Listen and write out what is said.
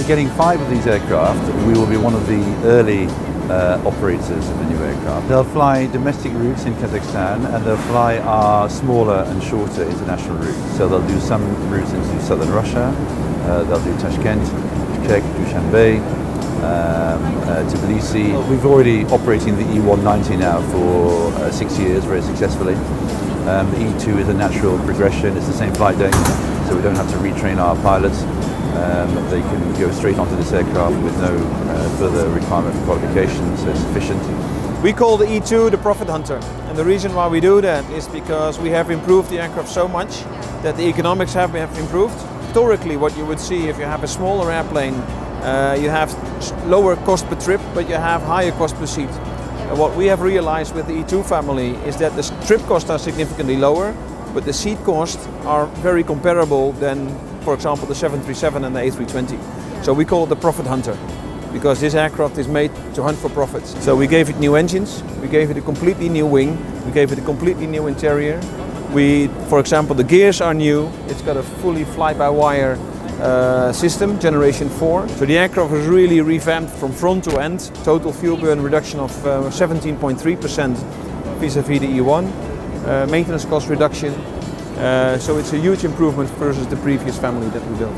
We're getting 5 of these aircraft. We will be one of the early operators of the new aircraft. They'll fly domestic routes in Kazakhstan and they'll fly our smaller and shorter international routes. So they'll do some routes into southern Russia, they'll do Tashkent, Czech, Dushanbe, Tbilisi. We've already operating the E190 now for 6 years very successfully. The E2 is a natural progression, it's the same flight deck, so we don't have to retrain our pilots. They can go straight onto this aircraft with no further requirement for qualifications, so it's sufficient. We call the E2 the profit hunter, and the reason why we do that is because we have improved the aircraft so much that the economics have improved. Historically, what you would see if you have a smaller airplane, you have lower cost per trip, but you have higher cost per seat. And what we have realized with the E2 family is that the trip costs are significantly lower, but the seat costs are very comparable than, for example, the 737 and the A320. So we call it the profit hunter, because this aircraft is made to hunt for profits. So we gave it new engines, we gave it a completely new wing, we gave it a completely new interior. For example, the gears are new, it's got a fully fly-by-wire system, generation 4. So the aircraft was really revamped from front to end, total fuel burn reduction of 17.3% vis-a-vis the E1, maintenance cost reduction. So it's a huge improvement versus the previous family that we built.